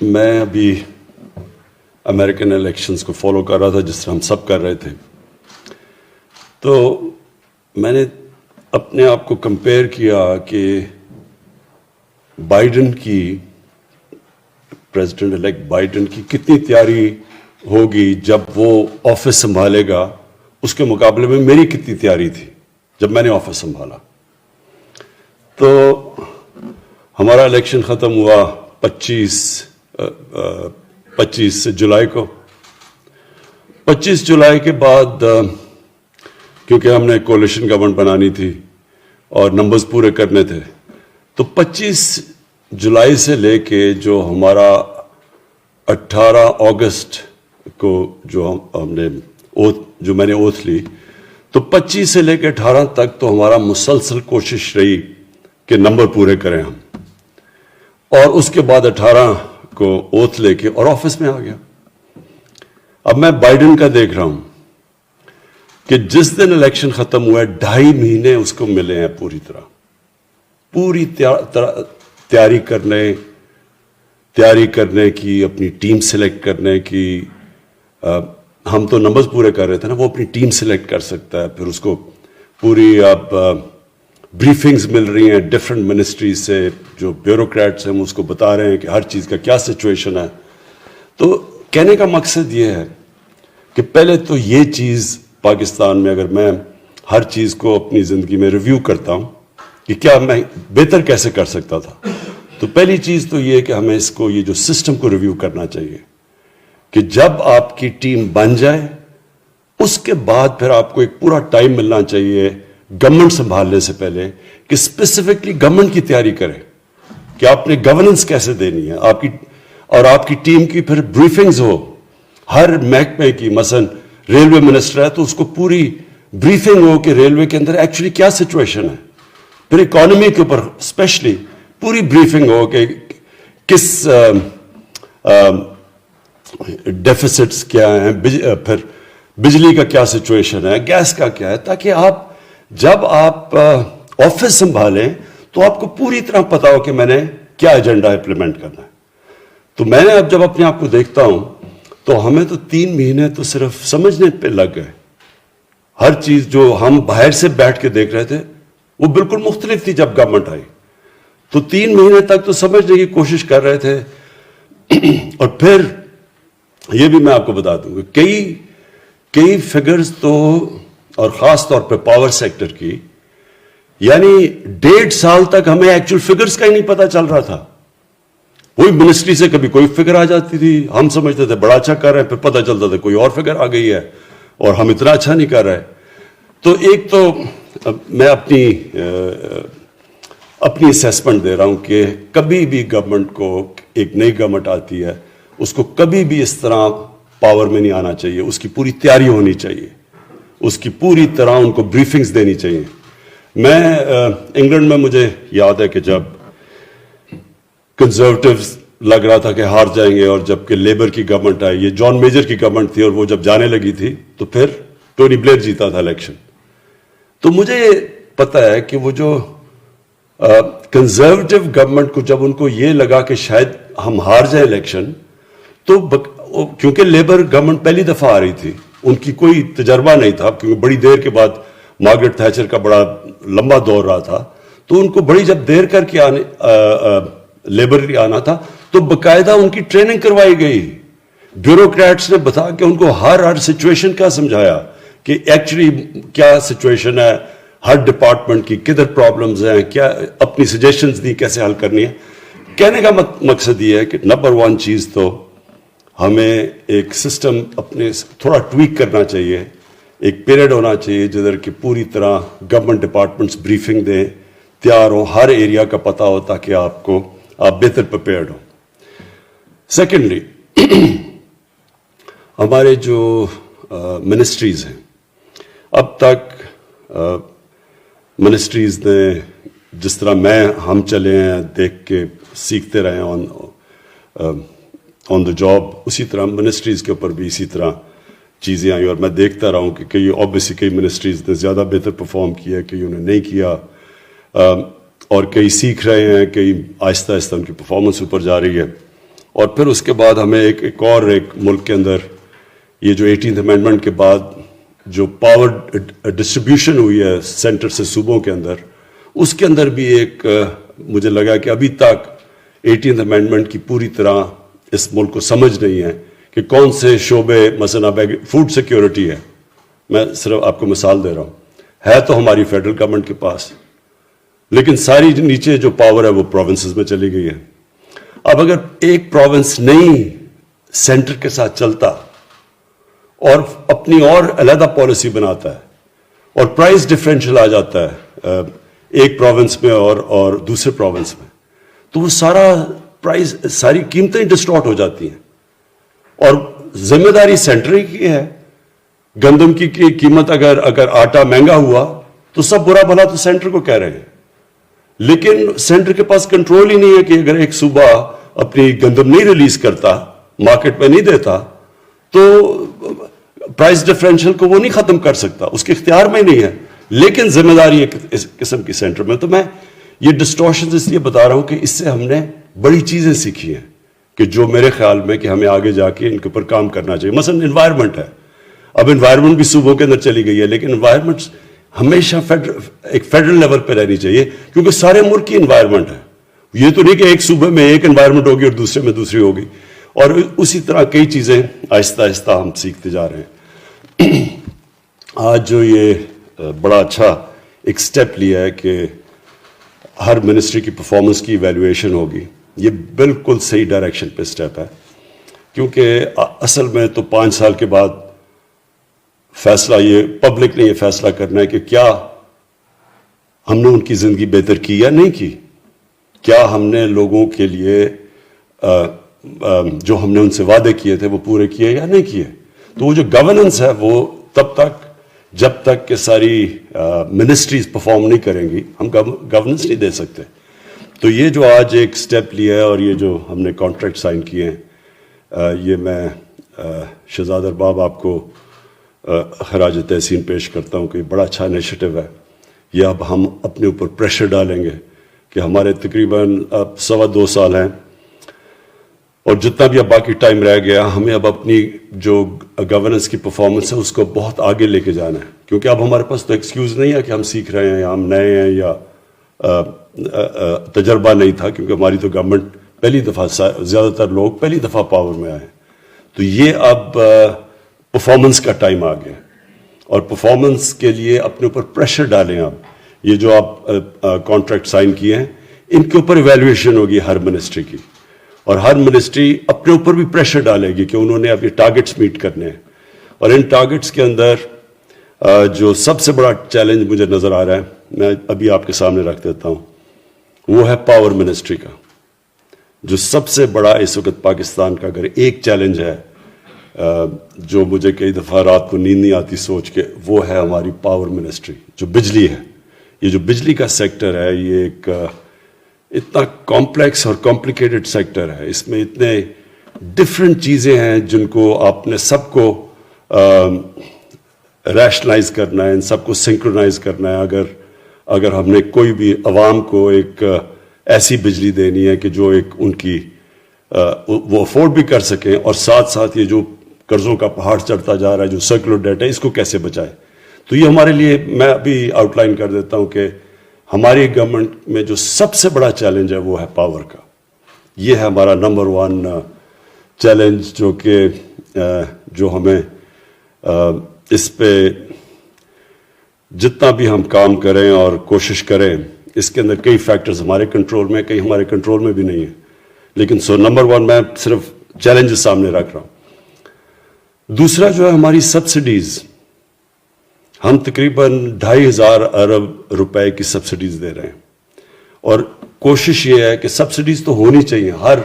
میں ابھی American elections کو فالو کر رہا تھا جس طرح ہم سب کر رہے تھے، تو میں نے اپنے آپ کو کمپیئر کیا کہ بائیڈن کی پریزیڈنٹ الیکٹ بائیڈن کی کتنی تیاری ہوگی جب وہ آفس سنبھالے گا، اس کے مقابلے میں میری کتنی تیاری تھی جب میں نے آفس سنبھالا۔ تو ہمارا الیکشن ختم ہوا 25 جولائی کو۔ 25 جولائی کے بعد کیونکہ ہم نے کولیشن گورنمنٹ بنانی تھی اور نمبرز پورے کرنے تھے، تو 25 جولائی سے لے کے جو ہمارا 18 اگست کو جو میں نے اوتھ لی، تو 25 سے لے کے 18 تک تو ہمارا مسلسل کوشش رہی کہ نمبر پورے کریں ہم، اور اس کے بعد 18 کو اوتھ لے کے اور آفس میں آ گیا۔ اب میں بائیڈن کا دیکھ رہا ہوں کہ جس دن الیکشن ختم ہوا ہے 2.5 مہینے اس کو ملے ہیں پوری تیاری کرنے کی، اپنی ٹیم سلیکٹ کرنے کی۔ ہم تو نمبرز پورے کر رہے تھے نا، وہ اپنی ٹیم سلیکٹ کر سکتا ہے، پھر اس کو پوری اب بریفنگز مل رہی ہیں ڈفرینٹ منسٹریز سے، جو بیوروکریٹس ہیں اس کو بتا رہے ہیں کہ ہر چیز کا کیا سچویشن ہے۔ تو کہنے کا مقصد یہ ہے کہ پہلے تو یہ چیز پاکستان میں اگر میں ہر چیز کو اپنی زندگی میں ریویو کرتا ہوں کہ کیا میں بہتر کیسے کر سکتا تھا، تو پہلی چیز تو یہ ہے کہ ہمیں اس کو یہ جو سسٹم کو ریویو کرنا چاہیے کہ جب آپ کی ٹیم بن جائے اس کے بعد پھر آپ کو ایک پورا ٹائم ملنا چاہیے گورنمنٹ سنبھالنے سے پہلے کہ اسپیسیفکلی گورنمنٹ کی تیاری کریں کہ آپ نے گورننس کیسے دینی ہے آپ کی ٹیم کی پھر بریفنگز ہو ہر محکمے کی۔ مثلا ریلوے منسٹر ہے تو اس کو پوری بریفنگ ہو کہ ریلوے کے اندر ایکچولی کیا سچویشن ہے، پھر اکانومی کے اوپر اسپیشلی پوری بریفنگ ہو کہ کس ڈیفیسٹس کیا ہیں، پھر بجلی کا کیا سچویشن ہے، گیس کا کیا ہے، تاکہ جب آپ آفس سنبھالیں تو آپ کو پوری طرح پتا ہو کہ میں نے کیا ایجنڈا امپلیمنٹ کرنا ہے۔ تو میں نے اب جب اپنے آپ کو دیکھتا ہوں تو ہمیں تو 3 مہینے تو صرف سمجھنے پہ لگ گئے۔ ہر چیز جو ہم باہر سے بیٹھ کے دیکھ رہے تھے وہ بالکل مختلف تھی جب گورنمنٹ آئی، تو 3 مہینے تک تو سمجھنے کی کوشش کر رہے تھے۔ اور پھر یہ بھی میں آپ کو بتا دوں کہ کئی فگرز تو، اور خاص طور پہ پاور سیکٹر کی، یعنی 1.5 سال تک ہمیں ایکچوئل فگرز کا ہی نہیں پتا چل رہا تھا۔ کوئی منسٹری سے کبھی کوئی فگر آ جاتی تھی، ہم سمجھتے تھے بڑا اچھا کر رہے ہیں، پھر پتہ چلتا تھا کوئی اور فگر آ گئی ہے اور ہم اتنا اچھا نہیں کر رہے۔ تو ایک تو میں اپنی اسیسمنٹ دے رہا ہوں کہ کبھی بھی گورنمنٹ کو، ایک نئی گورنمنٹ آتی ہے اس کو کبھی بھی اس طرح پاور میں نہیں آنا چاہیے، اس کی پوری تیاری ہونی چاہیے، اس کی پوری طرح ان کو بریفنگز دینی چاہیے۔ میں انگلینڈ میں مجھے یاد ہے کہ جب کنزرویٹوز لگ رہا تھا کہ ہار جائیں گے، اور جب کہ لیبر کی گورنمنٹ آئی، یہ جان میجر کی گورنمنٹ تھی، اور وہ جب جانے لگی تھی تو پھر ٹونی بلیئر جیتا تھا الیکشن۔ تو مجھے پتا ہے کہ وہ جو کنزرویٹو گورنمنٹ کو جب ان کو یہ لگا کہ شاید ہم ہار جائیں الیکشن، تو کیونکہ لیبر گورنمنٹ پہلی دفعہ آ رہی تھی، ان کی کوئی تجربہ نہیں تھا، کیونکہ بڑی دیر کے بعد مارگریٹ تھیچر کا بڑا لمبا دور رہا تھا، تو ان کو بڑی جب دیر کر کے لیبر آنا تھا تو باقاعدہ ان کی ٹریننگ کروائی گئی، بیوروکریٹس نے بتا کے ان کو ہر سچویشن کا سمجھایا کہ ایکچولی کیا سچویشن ہے ہر ڈپارٹمنٹ کی، کدھر پرابلمز ہیں، کیا اپنی سجیشنز دی کیسے حل کرنی ہے۔ کہنے کا مقصد یہ ہے کہ نمبر 1 چیز تو ہمیں ایک سسٹم اپنے تھوڑا ٹویک کرنا چاہیے، ایک پیریڈ ہونا چاہیے جدھر کہ پوری طرح گورنمنٹ ڈپارٹمنٹس بریفنگ دیں، تیار ہوں، ہر ایریا کا پتہ ہو تاکہ آپ بہتر پریپیئرڈ ہوں۔ سیکنڈلی ہمارے جو منسٹریز ہیں، اب تک منسٹریز نے جس طرح ہم چلے ہیں دیکھ کے سیکھتے رہے ہیں آن دا جاب، اسی طرح منسٹریز کے اوپر بھی اسی طرح چیزیں آئیں، اور میں دیکھتا رہا ہوں کہ کئی منسٹریز نے زیادہ بہتر پرفارم کیا، کئیوں نے نہیں کیا، اور کئی سیکھ رہے ہیں، کئی آہستہ آہستہ ان کی پرفارمنس اوپر جا رہی ہے۔ اور پھر اس کے بعد ہمیں ایک ملک کے اندر یہ جو 18th امینڈمنٹ کے بعد جو پاور ڈسٹریبیوشن ہوئی ہے سینٹر سے صوبوں کے اندر، اس کے اندر بھی ایک مجھے لگا کہ ابھی تک 18th امینڈمنٹ کی پوری طرح اس ملک کو سمجھ نہیں ہے کہ کون سے شعبے، مثلا فوڈ سیکیورٹی ہے، میں صرف آپ کو مثال دے رہا ہوں، ہے تو ہماری فیڈرل گورنمنٹ کے پاس، لیکن ساری نیچے جو پاور ہے وہ پروونسز میں چلی گئی ہے۔ اب اگر ایک پروونس نہیں سینٹر کے ساتھ چلتا اور اپنی اور علیحدہ پالیسی بناتا ہے اور پرائز ڈفرینشل آ جاتا ہے ایک پروونس میں اور دوسرے پروونس میں، تو وہ ساری قیمتیں ڈسٹارٹ ہو جاتی ہیں، اور ذمہ داری سینٹر کی ہے۔ گندم کی قیمت اگر آٹا مہنگا ہوا تو سب برا بھلا تو سینٹر کو کہہ رہے ہیں، لیکن سینٹر کے پاس کنٹرول ہی نہیں ہے کہ اگر ایک صوبہ اپنی گندم نہیں ریلیز کرتا، مارکیٹ میں نہیں دیتا، تو پرائز ڈفرینشل کو وہ نہیں ختم کر سکتا، اس کے اختیار میں نہیں ہے، لیکن ذمہ داری ایک اس قسم کی سینٹر میں۔ تو میں یہ ڈسٹورشنز اس لیے بتا رہا ہوں کہ اس سے ہم نے بڑی چیزیں سیکھی ہیں کہ جو میرے خیال میں کہ ہمیں آگے جا کے ان کے اوپر کام کرنا چاہیے۔ مثلا انوائرمنٹ ہے، اب انوائرمنٹ بھی صوبوں کے اندر چلی گئی ہے، لیکن انوائرمنٹ ہمیشہ ایک فیڈرل لیول پہ رہنی چاہیے، کیونکہ سارے ملک کی انوائرمنٹ ہے۔ یہ تو نہیں کہ ایک صوبے میں ایک انوائرمنٹ ہوگی اور دوسرے میں دوسری ہوگی، اور اسی طرح کئی چیزیں آہستہ آہستہ ہم سیکھتے جا رہے ہیں۔ آج جو یہ بڑا اچھا ایک سٹیپ لیا ہے کہ ہر منسٹری کی پرفارمنس کی ایویلویشن ہوگی، یہ بالکل صحیح ڈائریکشن پہ سٹیپ ہے، کیونکہ اصل میں تو 5 سال کے بعد فیصلہ یہ پبلک نے یہ فیصلہ کرنا ہے کہ کیا ہم نے ان کی زندگی بہتر کی یا نہیں کی، کیا ہم نے لوگوں کے لیے جو ہم نے ان سے وعدے کیے تھے وہ پورے کیے یا نہیں کیے۔ تو وہ جو گورننس ہے وہ تب تک جب تک کہ ساری منسٹریز پرفارم نہیں کریں گی ہم گورننس نہیں دے سکتے۔ تو یہ جو آج ایک سٹیپ لیا ہے اور یہ جو ہم نے کانٹریکٹ سائن کیے ہیں، یہ میں شہزاد ارباب آپ کو خراج تحسین پیش کرتا ہوں کہ یہ بڑا اچھا انیشیٹو ہے۔ یہ اب ہم اپنے اوپر پریشر ڈالیں گے کہ ہمارے تقریباً اب 2.25 سال ہیں، اور جتنا بھی اب باقی ٹائم رہ گیا ہمیں اب اپنی جو گورننس کی پرفارمنس ہے اس کو بہت آگے لے کے جانا ہے، کیونکہ اب ہمارے پاس تو ایکسکیوز نہیں ہے کہ ہم سیکھ رہے ہیں یا ہم نئے ہیں یا تجربہ نہیں تھا، کیونکہ ہماری تو گورنمنٹ پہلی دفعہ، زیادہ تر لوگ پہلی دفعہ پاور میں آئے ہیں۔ تو یہ اب پرفارمنس کا ٹائم آ گیا، اور پرفارمنس کے لیے اپنے اوپر پریشر ڈالیں۔ اب یہ جو آپ کانٹریکٹ سائن کیے ہیں ان کے اوپر ایویلویشن ہوگی ہر منسٹری کی، اور ہر منسٹری اپنے اوپر بھی پریشر ڈالے گی کہ انہوں نے اب یہ ٹارگٹس میٹ کرنے ہیں، اور ان ٹارگٹس کے اندر جو سب سے بڑا چیلنج مجھے نظر آ رہا ہے، میں ابھی آپ کے سامنے رکھ دیتا ہوں، وہ ہے پاور منسٹری کا۔ جو سب سے بڑا اس وقت پاکستان کا اگر ایک چیلنج ہے جو مجھے کئی دفعہ رات کو نیند نہیں آتی سوچ کے، وہ ہے ہماری پاور منسٹری، جو بجلی ہے۔ یہ جو بجلی کا سیکٹر ہے یہ ایک اتنا کمپلیکس اور کمپلیکیٹڈ سیکٹر ہے، اس میں اتنے ڈفرینٹ چیزیں ہیں جن کو آپ نے سب کو ریشنلائز کرنا ہے، ان سب کو سنکرونائز کرنا ہے۔ اگر ہم نے کوئی بھی عوام کو ایک ایسی بجلی دینی ہے کہ جو ایک ان کی وہ افورڈ بھی کر سکیں، اور ساتھ ساتھ یہ جو قرضوں کا پہاڑ چڑھتا جا رہا ہے، جو سرکولر ڈیٹ ہے، اس کو کیسے بچائے۔ تو یہ ہمارے لیے، میں ابھی آؤٹ لائن کر دیتا ہوں کہ ہماری گورنمنٹ میں جو سب سے بڑا چیلنج ہے وہ ہے پاور کا۔ یہ ہے ہمارا نمبر 1 چیلنج، جو کہ جو ہمیں اس پہ جتنا بھی ہم کام کریں اور کوشش کریں، اس کے اندر کئی فیکٹرز ہمارے کنٹرول میں، کئی ہمارے کنٹرول میں بھی نہیں ہیں، لیکن نمبر 1 میں صرف چیلنجز سامنے رکھ رہا ہوں۔ دوسرا جو ہے ہماری سبسڈیز، ہم تقریباً 2,500 ارب روپے کی سبسڈیز دے رہے ہیں، اور کوشش یہ ہے کہ سبسڈیز تو ہونی چاہیے، ہر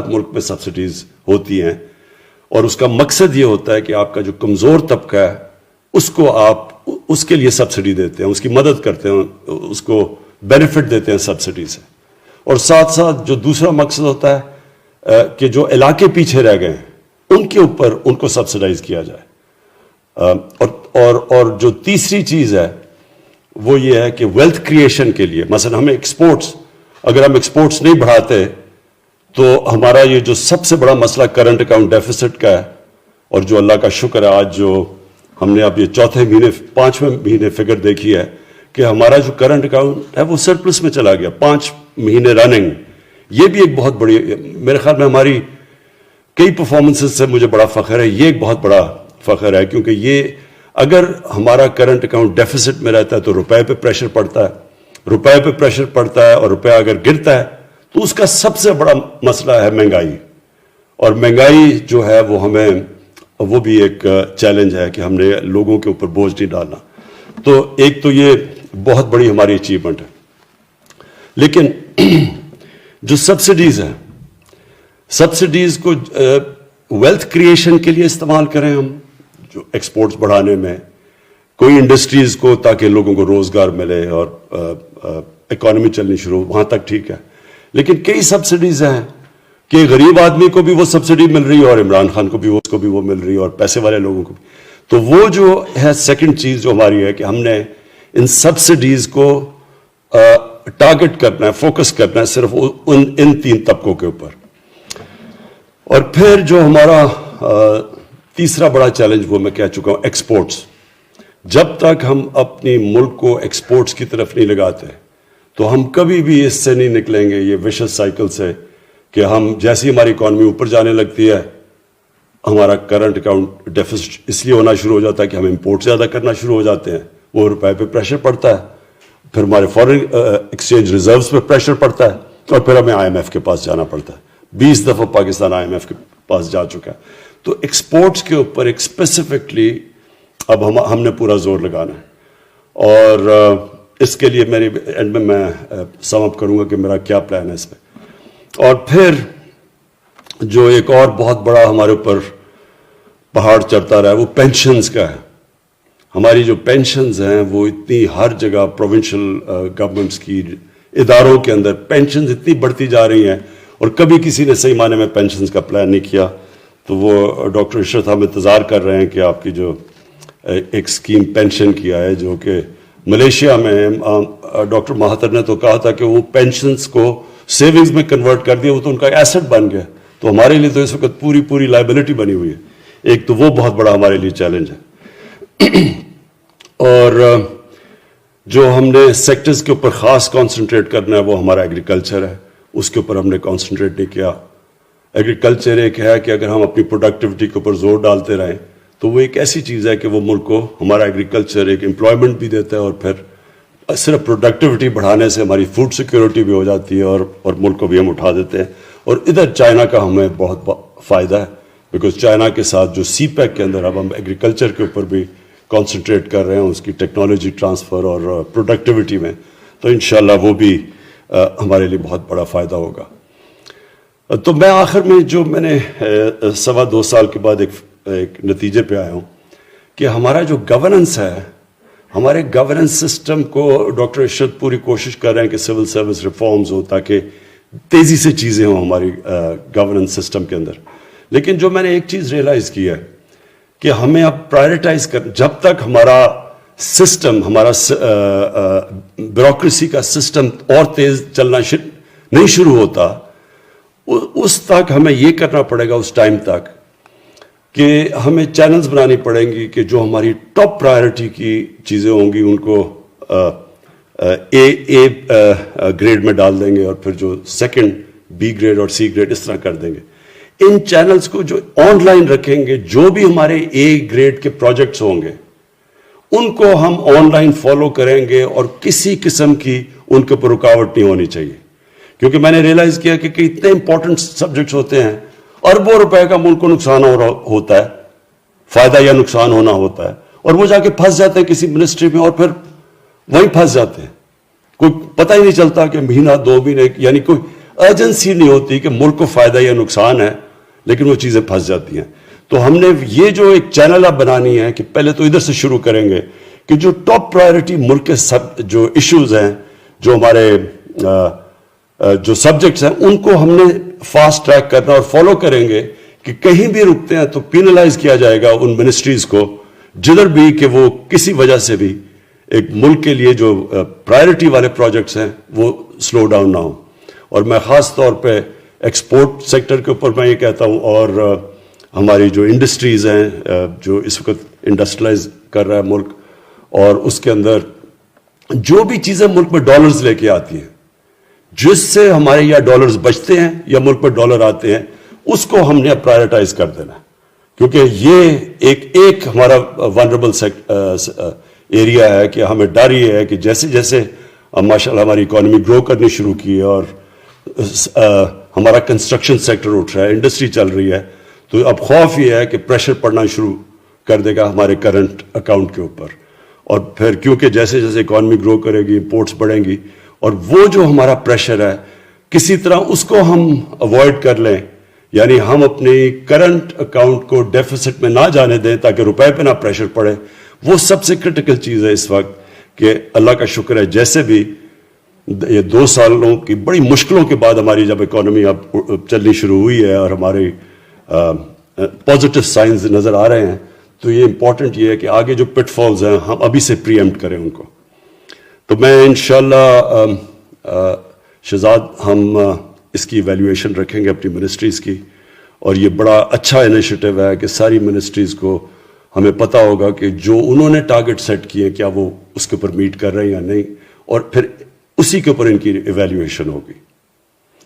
ملک میں سبسڈیز ہوتی ہیں، اور اس کا مقصد یہ ہوتا ہے کہ آپ کا جو کمزور طبقہ ہے اس کو آپ اس کے لیے سبسڈی دیتے ہیں، اس کی مدد کرتے ہیں، اس کو بینیفٹ دیتے ہیں سبسڈی سے، اور ساتھ ساتھ جو دوسرا مقصد ہوتا ہے کہ جو علاقے پیچھے رہ گئے ہیں ان کے اوپر ان کو سبسڈائز کیا جائے۔ اور جو تیسری چیز ہے وہ یہ ہے کہ ویلتھ کریشن کے لیے، مثلا ہمیں اگر ہم ایکسپورٹس نہیں بڑھاتے تو ہمارا یہ جو سب سے بڑا مسئلہ کرنٹ اکاؤنٹ ڈیفیسٹ کا ہے، اور جو اللہ کا شکر ہے آج جو ہم نے اب یہ چوتھے مہینے 5ویں مہینے فگر دیکھی ہے کہ ہمارا جو کرنٹ اکاؤنٹ ہے وہ سرپلس میں چلا گیا 5 مہینے رننگ. یہ بھی ایک بہت بڑی، میرے خیال میں ہماری کئی پرفارمنسز سے مجھے بڑا فخر ہے، یہ ایک بہت بڑا فخر ہے، کیونکہ یہ اگر ہمارا کرنٹ اکاؤنٹ ڈیفیسٹ میں رہتا ہے تو روپے پہ پریشر پڑتا ہے، روپے پہ پریشر پڑتا ہے، اور روپیہ اگر گرتا ہے تو اس کا سب سے بڑا مسئلہ ہے مہنگائی. اور مہنگائی جو ہے وہ ہمیں، وہ بھی ایک چیلنج ہے کہ ہم نے لوگوں کے اوپر بوجھ نہیں ڈالنا. تو ایک تو یہ بہت بڑی ہماری اچیومنٹ ہے. لیکن جو سبسڈیز ہیں، سبسڈیز کو ویلتھ کریشن کے لیے استعمال کریں ہم، جو ایکسپورٹس بڑھانے میں، کوئی انڈسٹریز کو تاکہ لوگوں کو روزگار ملے اور اکانومی چلنی شروع ہو، وہاں تک ٹھیک ہے. لیکن کئی سبسڈیز ہیں کہ غریب آدمی کو بھی وہ سبسڈی مل رہی ہے اور عمران خان کو بھی وہ مل رہی ہے اور پیسے والے لوگوں کو بھی. تو وہ جو ہے سیکنڈ چیز جو ہماری ہے کہ ہم نے ان سبسڈیز کو ٹارگٹ کرنا ہے، فوکس کرنا ہے صرف ان 3 طبقوں کے اوپر. اور پھر جو ہمارا تیسرا بڑا چیلنج وہ میں کہہ چکا ہوں، ایکسپورٹس. جب تک ہم اپنی ملک کو ایکسپورٹس کی طرف نہیں لگاتے تو ہم کبھی بھی اس سے نہیں نکلیں گے، یہ وشس سائیکل سے، کہ ہم جیسی ہماری اکانومی اوپر جانے لگتی ہے ہمارا کرنٹ اکاؤنٹ ڈیفیسٹ اس لیے ہونا شروع ہو جاتا ہے کہ ہم امپورٹ زیادہ کرنا شروع ہو جاتے ہیں، وہ روپے پہ پریشر پڑتا ہے، پھر ہمارے فارن ایکسچینج ریزروز پہ پریشر پڑتا ہے، اور پھر ہمیں IMF کے پاس جانا پڑتا ہے. 20 دفعہ پاکستان IMF کے پاس جا چکا ہے. تو ایکسپورٹس کے اوپر ایک اسپیسیفکلی اب ہم نے پورا زور لگانا ہے. اور اس کے لیے میری اینڈ میں سم اپ کروں گا کہ میرا کیا پلان ہے اس پہ. اور پھر جو ایک اور بہت بڑا ہمارے اوپر پہاڑ چڑھتا رہا ہے وہ پینشنز کا ہے. ہماری جو پینشنز ہیں وہ اتنی ہر جگہ پروونشل گورنمنٹس کی اداروں کے اندر پینشنز اتنی بڑھتی جا رہی ہیں، اور کبھی کسی نے صحیح معنی میں پینشنز کا پلان نہیں کیا. تو وہ ڈاکٹر عشرت ہم انتظار کر رہے ہیں کہ آپ کی جو ایک اسکیم پینشن کی آئے، جو کہ ملیشیا میں ڈاکٹر مہاتر نے تو کہا تھا کہ وہ پینشنز کو سیونگز میں کنورٹ کر دیا، وہ تو ان کا ایسٹ بن گیا. تو ہمارے لیے تو اس وقت پوری لائبلٹی بنی ہوئی ہے. ایک تو وہ بہت بڑا ہمارے لیے چیلنج ہے. اور جو ہم نے سیکٹرز کے اوپر خاص کانسنٹریٹ کرنا ہے وہ ہمارا ایگریکلچر ہے، اس کے اوپر ہم نے کانسنٹریٹ نہیں کیا. ایگریکلچر ایک ہے کہ اگر ہم اپنی پروڈکٹیوٹی کے اوپر زور ڈالتے رہیں تو وہ ایک ایسی چیز ہے کہ وہ ملک کو، ہمارا ایگریکلچر ایک امپلائمنٹ بھی دیتا ہے، اور پھر صرف پروڈکٹیوٹی بڑھانے سے ہماری فوڈ سیکیورٹی بھی ہو جاتی ہے، اور ملک کو بھی ہم اٹھا دیتے ہیں. اور ادھر چائنا کا ہمیں بہت فائدہ ہے، بیکاز چائنا کے ساتھ جو سی پیک کے اندر اب ہم ایگریکلچر کے اوپر بھی کانسنٹریٹ کر رہے ہیں، اس کی ٹیکنالوجی ٹرانسفر اور پروڈکٹیوٹی میں، تو انشاءاللہ وہ بھی ہمارے لیے بہت بڑا فائدہ ہوگا. تو میں آخر میں جو میں نے 2.25 سال کے بعد ایک نتیجے پہ آیا ہوں کہ ہمارا جو گورننس ہے، ہمارے گورننس سسٹم کو ڈاکٹر عشرت پوری کوشش کر رہے ہیں کہ سول سروس ریفارمز ہو تاکہ تیزی سے چیزیں ہوں ہماری گورننس سسٹم کے اندر. لیکن جو میں نے ایک چیز ریئلائز کی ہے کہ ہمیں اب پرائرٹائز کر، جب تک ہمارا سسٹم، ہمارا بیوروکریسی کا سسٹم اور تیز چلنا نہیں شروع ہوتا، اس تک ہمیں یہ کرنا پڑے گا، اس ٹائم تک کہ ہمیں چینلز بنانی پڑیں گی کہ جو ہماری ٹاپ پرائرٹی کی چیزیں ہوں گی ان کو اے گریڈ میں ڈال دیں گے، اور پھر جو سیکنڈ بی گریڈ اور سی گریڈ اس طرح کر دیں گے. ان چینلز کو جو آن لائن رکھیں گے، جو بھی ہمارے اے گریڈ کے پروجیکٹس ہوں گے ان کو ہم آن لائن فالو کریں گے، اور کسی قسم کی ان کے اوپر رکاوٹ نہیں ہونی چاہیے. کیونکہ میں نے ریئلائز کیا کہ اتنے امپورٹنٹ سبجیکٹس ہوتے ہیں، اربوں روپے کا ملک کو نقصان ہوتا ہے، فائدہ یا نقصان ہونا ہوتا ہے، اور وہ جا کے پھنس جاتے ہیں کسی منسٹری میں، اور پھر وہیں پھنس جاتے ہیں. کوئی پتہ ہی نہیں چلتا کہ مہینہ 2 مہینے، یعنی کوئی ایجنسی نہیں ہوتی کہ ملک کو فائدہ یا نقصان ہے، لیکن وہ چیزیں پھنس جاتی ہیں. تو ہم نے یہ جو ایک چینل اب بنانی ہے کہ پہلے تو ادھر سے شروع کریں گے کہ جو ٹاپ پرائرٹی ملک کے سب جو ایشوز ہیں، جو ہمارے جو سبجیکٹس ہیں، ان کو ہم نے فاسٹ ٹریک کرنا اور فالو کریں گے کہ کہیں بھی رکتے ہیں تو پینلائز کیا جائے گا ان منسٹریز کو جدھر بھی کہ وہ کسی وجہ سے بھی ایک ملک کے لیے جو پرائرٹی والے پروجیکٹس ہیں وہ سلو ڈاؤن نہ ہوں. اور میں خاص طور پہ ایکسپورٹ سیکٹر کے اوپر میں یہ کہتا ہوں، اور ہماری جو انڈسٹریز ہیں جو اس وقت انڈسٹریلائز کر رہا ہے ملک، اور اس کے اندر جو بھی چیزیں ملک میں ڈالرز لے کے آتی ہیں، جس سے ہمارے یہاں ڈالرز بچتے ہیں یا ملک میں ڈالر آتے ہیں، اس کو ہم نے پرائیورٹائز کر دینا ہے، کیونکہ یہ ایک ہمارا ونربل ایریا ہے کہ ہمیں ڈر یہ ہے کہ جیسے جیسے ماشاءاللہ ہماری اکانومی گرو کرنی شروع کی ہے اور ہمارا کنسٹرکشن سیکٹر اٹھ رہا ہے، انڈسٹری چل رہی ہے، تو اب خوف یہ ہے کہ پریشر پڑنا شروع کر دے گا ہمارے کرنٹ اکاؤنٹ کے اوپر، اور پھر کیونکہ جیسے جیسے اکانومی گرو کرے گی، امپورٹس بڑھیں گی، اور وہ جو ہمارا پریشر ہے کسی طرح اس کو ہم اوائڈ کر لیں، یعنی ہم اپنی کرنٹ اکاؤنٹ کو ڈیفیسٹ میں نہ جانے دیں تاکہ روپے پہ نہ پریشر پڑے، وہ سب سے کرٹیکل چیز ہے اس وقت۔ کہ اللہ کا شکر ہے جیسے بھی یہ 2 سالوں کی بڑی مشکلوں کے بعد ہماری جب اکانومی اب چلنی شروع ہوئی ہے اور ہمارے پازیٹیو سائنز نظر آ رہے ہیں، تو یہ امپورٹنٹ یہ ہے کہ آگے جو پٹ فالز ہیں ہم ابھی سے پری ایمپٹ کریں ان کو۔ تو میں انشاءاللہ شہزاد ہم اس کی ایویلیویشن رکھیں گے اپنی منسٹریز کی، اور یہ بڑا اچھا انیشیٹو ہے کہ ساری منسٹریز کو ہمیں پتہ ہوگا کہ جو انہوں نے ٹارگٹ سیٹ کیے کیا وہ اس کے اوپر میٹ کر رہے ہیں یا نہیں، اور پھر اسی کے اوپر ان کی ایویلیویشن ہوگی۔